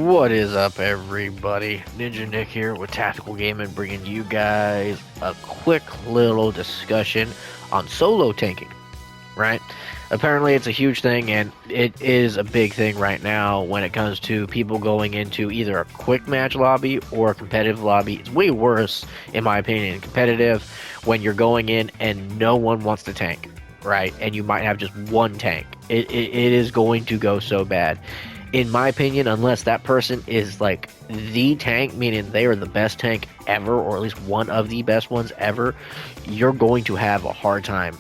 What is up, everybody? Ninja Nick here with Tactical Gaming, bringing you guys a quick little discussion on solo tanking, right? Apparently, it's a huge thing, and it is a big thing right now when it comes to people going into either a quick match lobby or a competitive lobby. It's way worse, in my opinion, competitive when you're going in and no one wants to tank, right? And you might have just one tank. It is going to go so bad. In my opinion, unless that person is like the tank, meaning they are the best tank ever, or at least one of the best ones ever, you're going to have a hard time.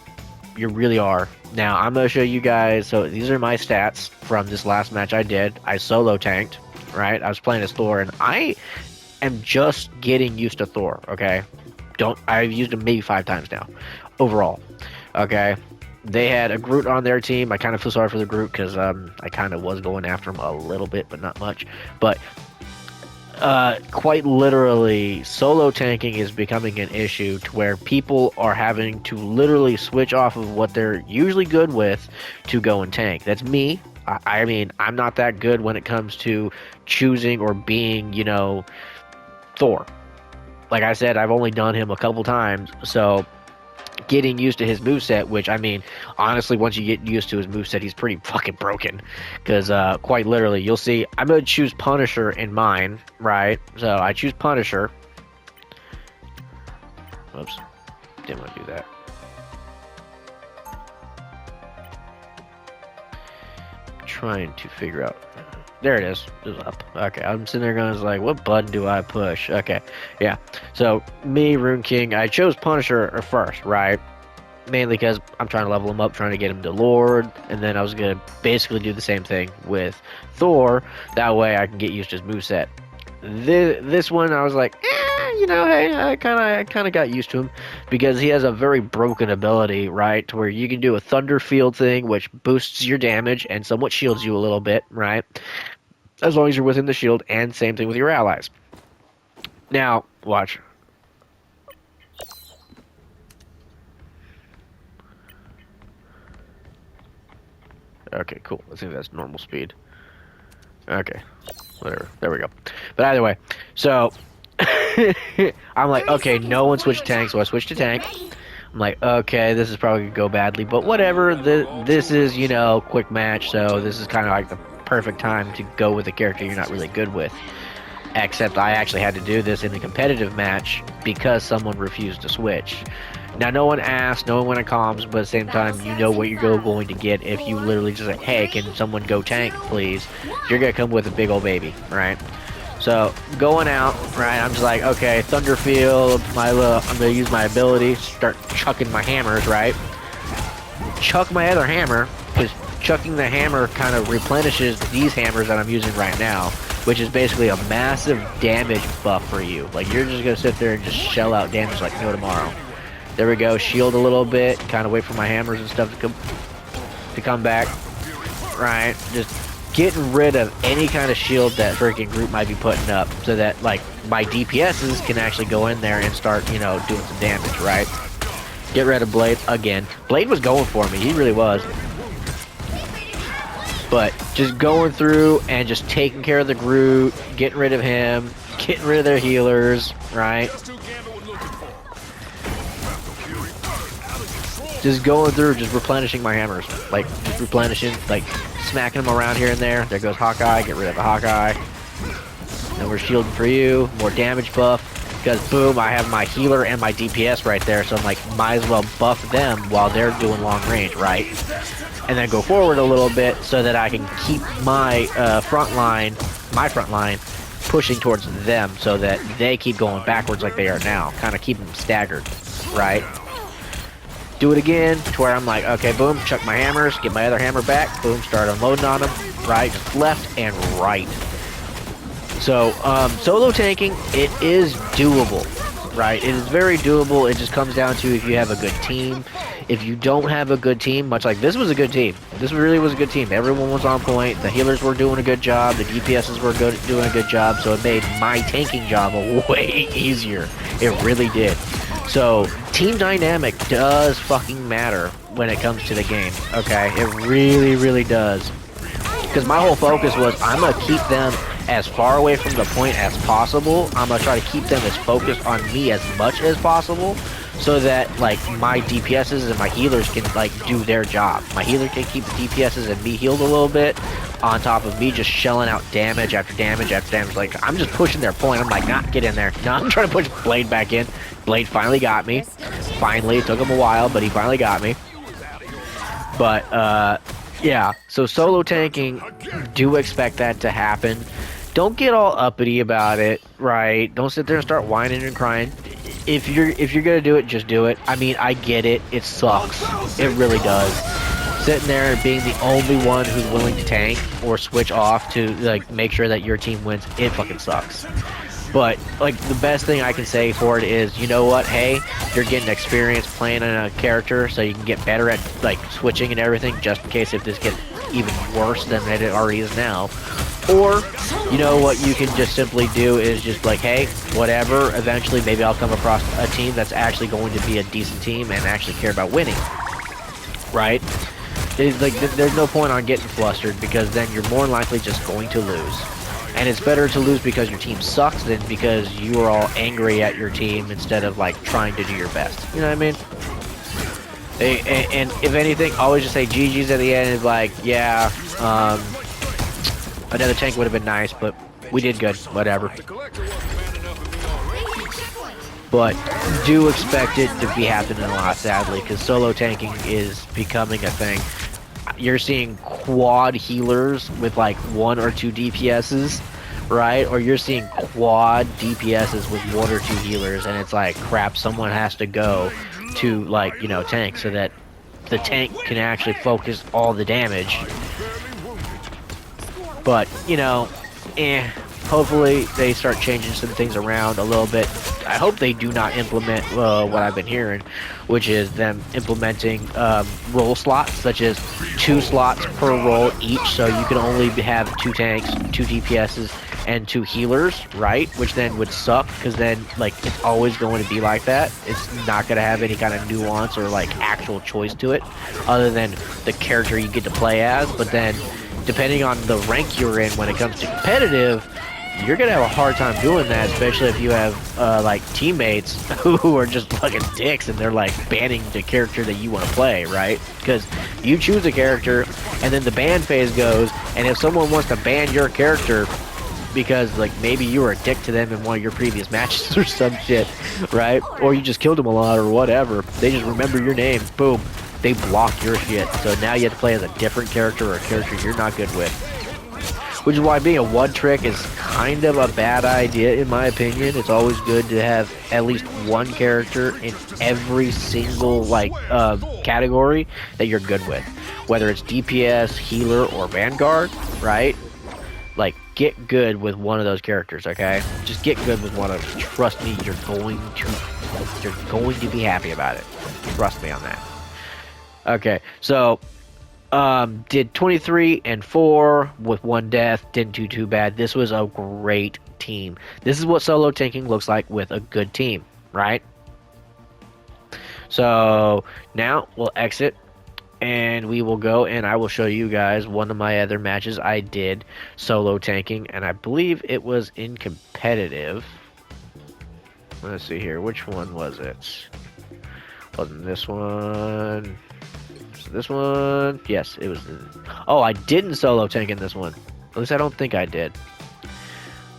You really are. Now, I'm going to show you guys, so these are my stats from this last match I did. I solo tanked, right? I was playing as Thor, and I am just getting used to Thor, okay? I've used him maybe 5 times now, overall, okay? They had a Groot on their team. I kind of feel sorry for the Groot because I kind of was going after him a little bit, but not much. But quite literally, solo tanking is becoming an issue to where people are having to literally switch off of what they're usually good with to go and tank. That's me. I mean, I'm not that good when it comes to choosing or being, Thor. Like I said, I've only done him a couple times, so getting used to his moveset, which, I mean, honestly, once you get used to his moveset, he's pretty fucking broken. Because, quite literally, you'll see, I'm going to choose Punisher in mine, right? So, I choose Punisher. Oops. Didn't want to do that. Trying to figure out. There it is. It's up. Okay, I'm sitting there going, like, what button do I push? Okay, yeah. So, me, Rune King, I chose Punisher first, right? Mainly because I'm trying to level him up, trying to get him to Lord, and then I was going to basically do the same thing with Thor. That way I can get used to his moveset. This one, I was like, hey, I kind of got used to him because he has a very broken ability, right? To where you can do a Thunder Field thing, which boosts your damage and somewhat shields you a little bit, right? As long as you're within the shield, and same thing with your allies. Now, watch. Okay, cool. I think that's normal speed. Okay, whatever. There we go. But either way, so I'm like, okay, no one switched tank, so I switched to tank. I'm like, okay, this is probably gonna go badly, but whatever. This is, quick match, so this is kind of like the perfect time to go with a character you're not really good with. Except I actually had to do this in a competitive match because someone refused to switch. Now, no one asked, no one went to comms, but at the same time, you know what you're going to get if you literally just like, hey, can someone go tank, please? You're going to come with a big old baby, right? So, going out, right, I'm just like, okay, Thunderfield, I'm going to use my ability, start chucking my hammers, right? Chuck my other hammer, because chucking the hammer kind of replenishes these hammers that I'm using right now, which is basically a massive damage buff for you. Like, you're just going to sit there and just shell out damage like no tomorrow. There we go, shield a little bit, kind of wait for my hammers and stuff to come back, right? Just getting rid of any kind of shield that freaking Groot might be putting up so that, like, my DPSs can actually go in there and start, doing some damage, right? Get rid of Blade again. Blade was going for me, he really was. But just going through and just taking care of the Groot, getting rid of him, getting rid of their healers, right? Just going through, just replenishing my hammers. Like, just replenishing, like, smacking them around here and there. There goes Hawkeye, get rid of the Hawkeye. And we're shielding for you, more damage buff. Because, boom, I have my healer and my DPS right there, so I'm like, might as well buff them while they're doing long range, right? And then go forward a little bit so that I can keep my front line, pushing towards them so that they keep going backwards like they are now. Kind of keep them staggered, right? Do it again to where I'm like, okay, boom, chuck my hammers, get my other hammer back, boom, start unloading on them, right, just left and right. So, solo tanking, it is doable, right? It is very doable. It just comes down to if you have a good team. If you don't have a good team, much like this was a good team. This really was a good team. Everyone was on point. The healers were doing a good job. The DPSs were doing a good job. So it made my tanking job way easier. It really did. So, team dynamic does fucking matter when it comes to the game, okay? It really, really does. Because my whole focus was, I'm going to keep them as far away from the point as possible. I'm gonna try to keep them as focused on me as much as possible, so that like my DPSs and my healers can like do their job. My healer can keep the DPSs and me healed a little bit, on top of me just shelling out damage after damage after damage. Like, I'm just pushing their point. I'm like, nah, get in there. No, I'm trying to push Blade back in. Blade finally got me. Finally, it took him a while, but he finally got me. But yeah, so solo tanking, do expect that to happen. Don't get all uppity about it, right? Don't sit there and start whining and crying. If you're gonna do it, just do it. I mean, I get it. It sucks. It really does. Sitting there and being the only one who's willing to tank or switch off to like make sure that your team wins, it fucking sucks. But like the best thing I can say for it is, you know what? Hey, you're getting experience playing on a character, so you can get better at like switching and everything, just in case if this gets even worse than it already is now. Or, you know what you can just simply do is just like, hey, whatever, eventually maybe I'll come across a team that's actually going to be a decent team and actually care about winning. Right? It's like, there's no point on getting flustered, because then you're more than likely just going to lose. And it's better to lose because your team sucks than because you are all angry at your team instead of like trying to do your best. You know what I mean? And if anything, always just say GG's at the end. Is like, yeah, another tank would have been nice, but we did good. Whatever. But do expect it to be happening a lot, sadly, because solo tanking is becoming a thing. You're seeing quad healers with like 1 or 2 DPSs, right? Or you're seeing quad DPSs with 1 or 2 healers, and it's like, crap, someone has to go to like, you know, tank so that the tank can actually focus all the damage. But, you know, hopefully they start changing some things around a little bit. I hope they do not implement what I've been hearing, which is them implementing role slots, such as 2 slots per role each, so you can only have 2 tanks, 2 DPSs, and 2 healers, right? Which then would suck, because then, like, it's always going to be like that. It's not going to have any kind of nuance or, like, actual choice to it, other than the character you get to play as. But then, depending on the rank you're in when it comes to competitive, you're gonna have a hard time doing that, especially if you have like teammates who are just fucking dicks and they're like banning the character that you want to play, right? Because you choose a character and then the ban phase goes, and if someone wants to ban your character because like maybe you were a dick to them in one of your previous matches or some shit, right? Or you just killed them a lot or whatever, they just remember your name, boom, they block your shit. So now you have to play as a different character or a character you're not good with. Which is why being a one trick is kind of a bad idea in my opinion. It's always good to have at least one character in every single like category that you're good with. Whether it's DPS, healer, or Vanguard, right? Like, get good with one of those characters, okay? Just get good with one of them. Trust me, you're going to be happy about it. Trust me on that. Okay, so did 23 and 4 with 1 death. Didn't do too bad. This was a great team. This is what solo tanking looks like with a good team, right? So now we'll exit and we will go and I will show you guys one of my other matches I did solo tanking, and I believe it was in competitive. Let's see here. Which one was it? Wasn't this one? This one? Yes, it was. Oh, I didn't solo tank in this one. At least I don't think I did.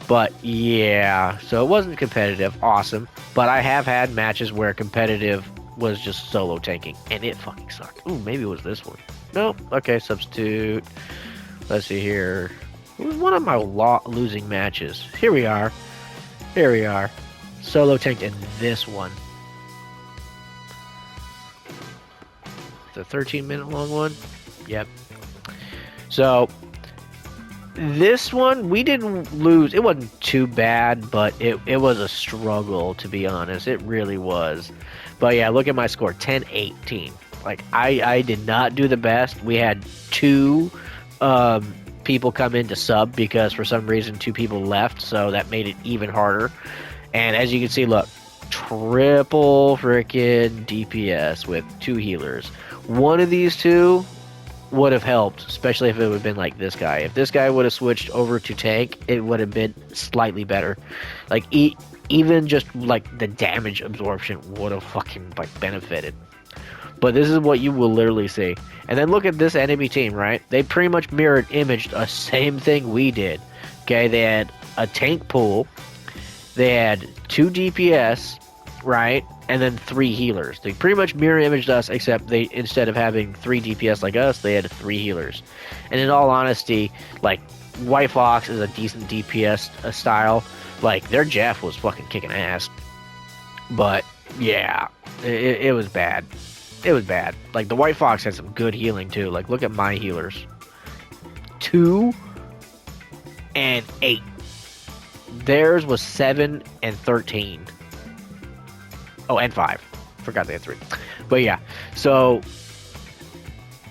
But yeah, so it wasn't competitive. Awesome. But I have had matches where competitive was just solo tanking, and it fucking sucked. Ooh, maybe it was this one. Nope. Okay, substitute. Let's see here. It was one of my losing matches. Here we are. Here we are. Solo tanked in this one. The 13-minute long one. Yep. So this one we didn't lose. It wasn't too bad, but it was a struggle, to be honest. It really was. But yeah, look at my score, 10-18. Like I did not do the best. We had 2 people come in to sub because for some reason 2 people left, so that made it even harder. And as you can see, look, triple freaking DPS with 2 healers. One of these 2 would have helped, especially if it would have been like this guy. If this guy would have switched over to tank, it would have been slightly better. Like even just like the damage absorption would have fucking like benefited. But this is what you will literally see. And then look at this enemy team, right? They pretty much mirrored imaged the same thing we did. Okay, they had a tank pool, they had 2 DPS, right? And then 3 healers. They pretty much mirror imaged us, except they, instead of having 3 DPS like us, they had 3 healers. And in all honesty, like, White Fox is a decent DPS style. Like, their Jeff was fucking kicking ass. But, yeah, it was bad. It was bad. Like, the White Fox had some good healing, too. Like, look at my healers. 2 and 8. Theirs was 7 and 13. Oh, and 5. Forgot they had 3. But yeah, so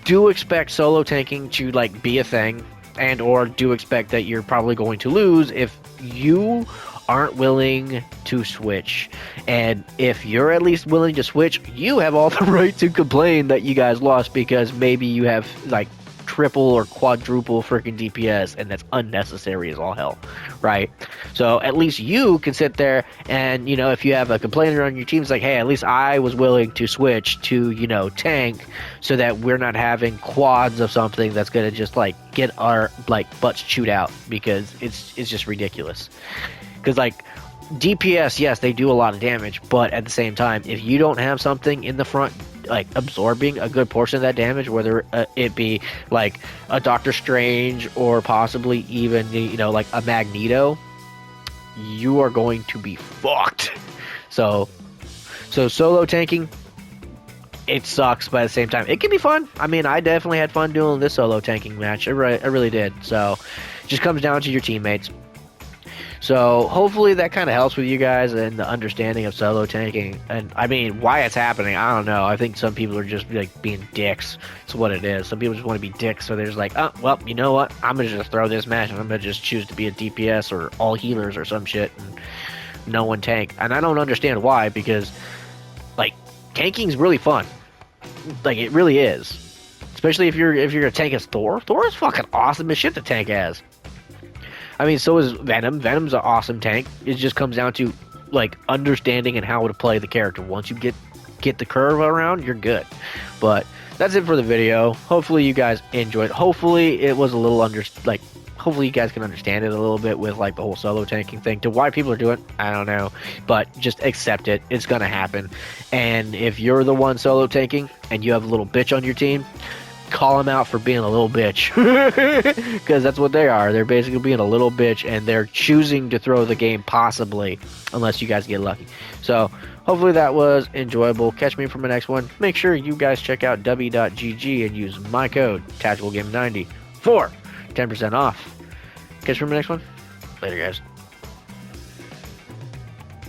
do expect solo tanking to like be a thing, and or do expect that you're probably going to lose if you aren't willing to switch. And if you're at least willing to switch, you have all the right to complain that you guys lost because maybe you have like triple or quadruple freaking DPS, and that's unnecessary as all hell, right? So at least you can sit there and, you know, if you have a complainer on your team, it's like, hey, at least I was willing to switch to, you know, tank, so that we're not having quads of something that's gonna just like get our like butts chewed out, because it's just ridiculous. Because like DPS, yes, they do a lot of damage, but at the same time, if you don't have something in the front like absorbing a good portion of that damage, whether it be like a Doctor Strange or possibly even, you know, like a Magneto, you are going to be fucked. So solo tanking, it sucks, but at the same time it can be fun. I mean, I definitely had fun doing this solo tanking match. I really did. So it just comes down to your teammates. So hopefully that kind of helps with you guys and the understanding of solo tanking. And I mean, why it's happening, I don't know. I think some people are just like being dicks. It's what it is. Some people just want to be dicks, so they're just like, oh, well, you know what? I'm gonna just throw this match and I'm gonna just choose to be a DPS or all healers or some shit, and no one tank. And I don't understand why, because like tanking's really fun. Like it really is. Especially if you're gonna tank as Thor. Thor is fucking awesome as shit to tank as. I mean, so is Venom. Venom's an awesome tank. It just comes down to like understanding and how to play the character. Once you get the curve around, you're good. But that's it for the video. Hopefully you guys enjoyed. Hopefully it was a little hopefully you guys can understand it a little bit with like the whole solo tanking thing. To why people are doing it, I don't know. But just accept it. It's gonna happen. And if you're the one solo tanking and you have a little bitch on your team, call them out for being a little bitch, because that's what they are. They're basically being a little bitch, and they're choosing to throw the game, possibly, unless you guys get lucky. So hopefully that was enjoyable. Catch me for my next one. Make sure you guys check out w.gg and use my code TacticalGame90 for 10% off. Catch me for my next one. Later, guys.